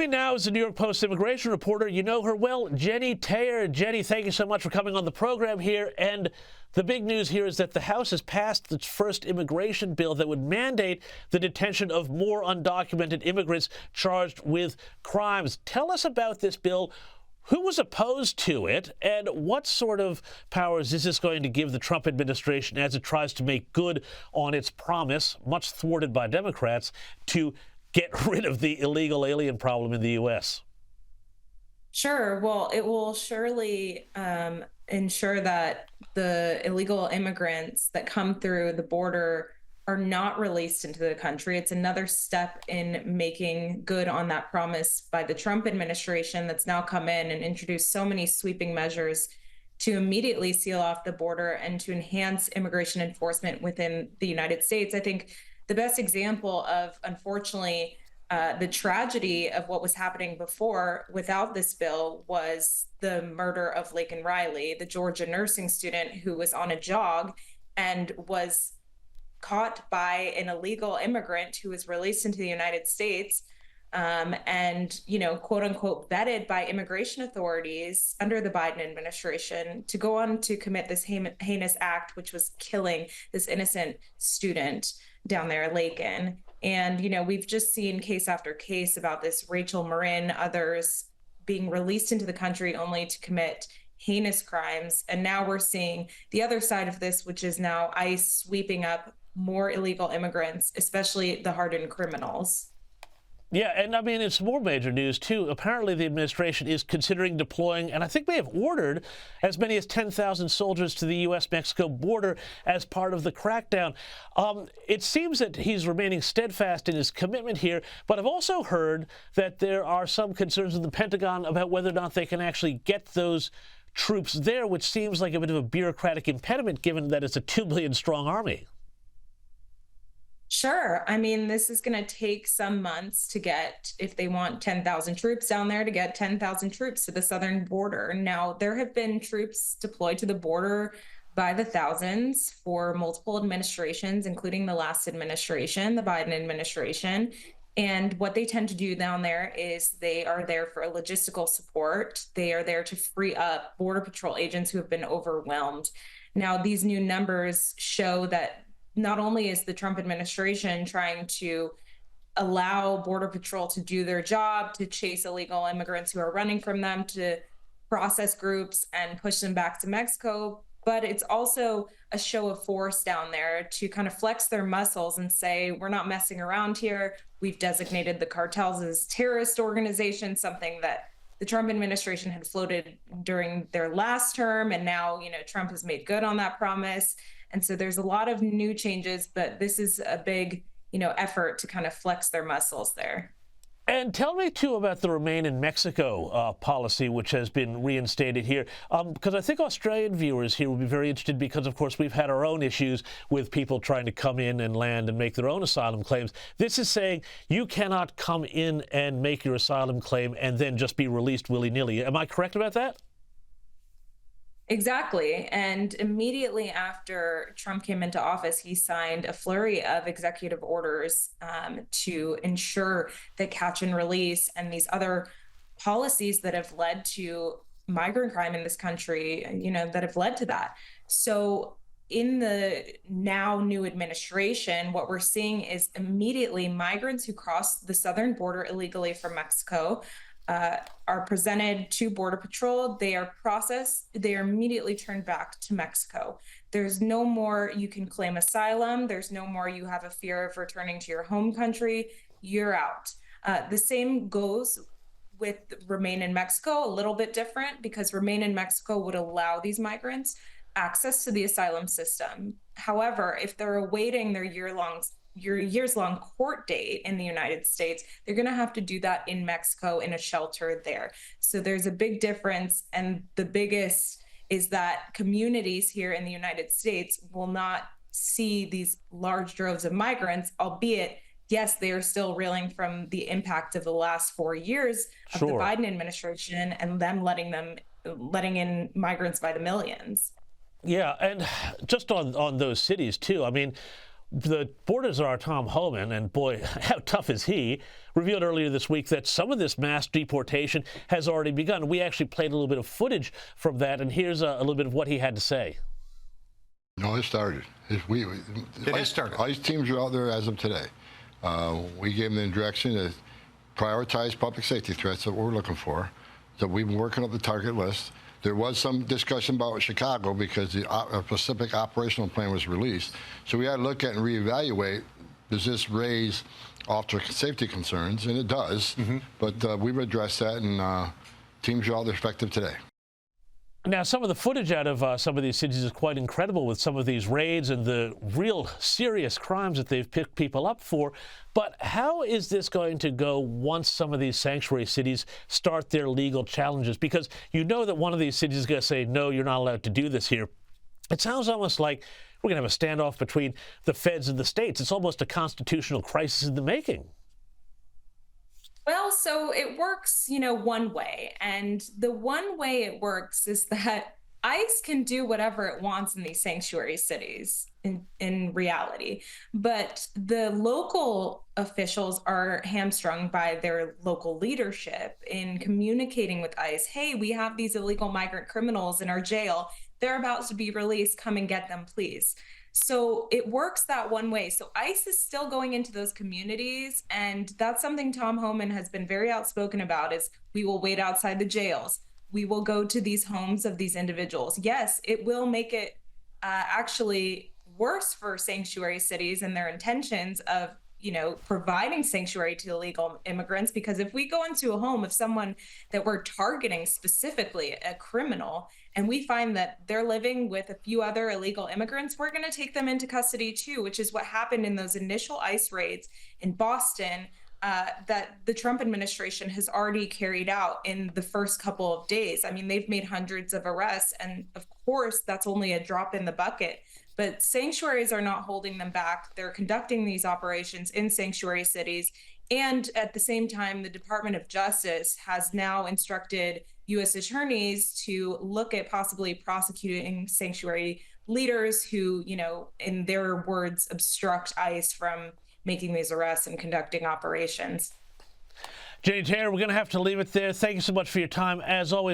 me now is the New York Post immigration reporter. You know her well, Jennie Taer. Jennie, thank you so much for coming on the program here. And the big news here is that the House has passed its first immigration bill that would mandate the detention of more undocumented immigrants charged with crimes. Tell us about this bill. Who was opposed to it, and what sort of powers is this going to give the Trump administration as it tries to make good on its promise, much thwarted by Democrats, to get rid of the illegal alien problem in the U.S.? Sure. Well, it will surely ensure that the illegal immigrants that come through the border are not released into the country. It's another step in making good on that promise by the Trump administration that's now come in and introduced so many sweeping measures to immediately seal off the border and to enhance immigration enforcement within the United States. I think the best example of, unfortunately, the tragedy of what was happening before without this bill was the murder of Laken Riley, the Georgia nursing student who was on a jog and was caught by an illegal immigrant who was released into the United States and, quote unquote, vetted by immigration authorities under the Biden administration to go on to commit this heinous act, which was killing this innocent student down there, Laken. And, we've just seen case after case about this, Rachel Marin, others being released into the country only to commit heinous crimes. And now we're seeing the other side of this, which is now ICE sweeping up more illegal immigrants, especially the hardened criminals. Yeah, and I mean, it's more major news, too. Apparently, the administration is considering deploying, and I think may have ordered, as many as 10,000 soldiers to the U.S.-Mexico border as part of the crackdown. It seems that he's remaining steadfast in his commitment here, but I've also heard that there are some concerns in the Pentagon about whether or not they can actually get those troops there, which seems like a bit of a bureaucratic impediment, given that it's a 2 million strong army. Sure. I mean, this is going to take some months to get, if they want 10,000 troops down there, to get 10,000 troops to the southern border. Now, there have been troops deployed to the border by the thousands for multiple administrations, including the last administration, the Biden administration. And what they tend to do down there is they are there for logistical support. They are there to free up Border Patrol agents who have been overwhelmed. Now, these new numbers show that not only is the Trump administration trying to allow Border Patrol to do their job, to chase illegal immigrants who are running from them, to process groups and push them back to Mexico, but it's also a show of force down there to kind of flex their muscles and say, we're not messing around here. We've designated the cartels as terrorist organizations, something that the Trump administration had floated during their last term. And now, Trump has made good on that promise. And so there's a lot of new changes, but this is a big, effort to kind of flex their muscles there. And tell me, too, about the Remain in Mexico policy, which has been reinstated here, because I think Australian viewers here would be very interested because, of course, we've had our own issues with people trying to come in and land and make their own asylum claims. This is saying you cannot come in and make your asylum claim and then just be released willy-nilly. Am I correct about that? Exactly. And immediately after Trump came into office, he signed a flurry of executive orders to ensure that catch and release and these other policies that have led to migrant crime in this country, that have led to that. So in the now new administration, what we're seeing is immediately migrants who cross the southern border illegally from Mexico are presented to Border Patrol. They are processed. They are immediately turned back to Mexico. There's no more you can claim asylum. There's no more you have a fear of returning to your home country. You're out. The same goes with Remain in Mexico, a little bit different because Remain in Mexico would allow these migrants access to the asylum system. However, if they're awaiting their years-long court date in the United States, they're going to have to do that in Mexico in a shelter there. So there's a big difference. And the biggest is that communities here in the United States will not see these large droves of migrants, albeit, yes, they are still reeling from the impact of the last 4 years of the Biden administration and them letting in migrants by the millions. Yeah, and just on those cities, too, I mean, the Border Czar Tom Homan, and boy, how tough is he, revealed earlier this week that some of this mass deportation has already begun. We actually played a little bit of footage from that, and here's a little bit of what he had to say. No, it started. It has started. ICE teams are out there as of today. We gave them the direction to prioritize public safety threats that we're looking for. So we've been working up the target list. There was some discussion about Chicago because the specific operational plan was released. So we had to look at and reevaluate, does this raise officer safety concerns? And it does. But we've addressed that, and teams are all effective today. Now, some of the footage out of some of these cities is quite incredible with some of these raids and the real serious crimes that they've picked people up for. But how is this going to go once some of these sanctuary cities start their legal challenges? Because you know that one of these cities is going to say, no, you're not allowed to do this here. It sounds almost like we're going to have a standoff between the feds and the states. It's almost a constitutional crisis in the making. Well, so it works, one way. And the one way it works is that ICE can do whatever it wants in these sanctuary cities in reality. But the local officials are hamstrung by their local leadership in communicating with ICE. Hey, we have these illegal migrant criminals in our jail. They're about to be released. Come and get them, please. So it works that one way. So ICE is still going into those communities, and that's something Tom Homan has been very outspoken about, is we will wait outside the jails. We will go to these homes of these individuals. Yes, it will make it actually worse for sanctuary cities and their intentions of providing sanctuary to illegal immigrants, because if we go into a home of someone that we're targeting specifically, a criminal, and we find that they're living with a few other illegal immigrants, we're going to take them into custody too, which is what happened in those initial ICE raids in Boston that the Trump administration has already carried out in the first couple of days. I mean, they've made hundreds of arrests, and of course, that's only a drop in the bucket. But sanctuaries are not holding them back. They're conducting these operations in sanctuary cities. And at the same time, the Department of Justice has now instructed U.S. attorneys to look at possibly prosecuting sanctuary leaders who, in their words, obstruct ICE from making these arrests and conducting operations. Jennie Taer, we're going to have to leave it there. Thank you so much for your time, as always.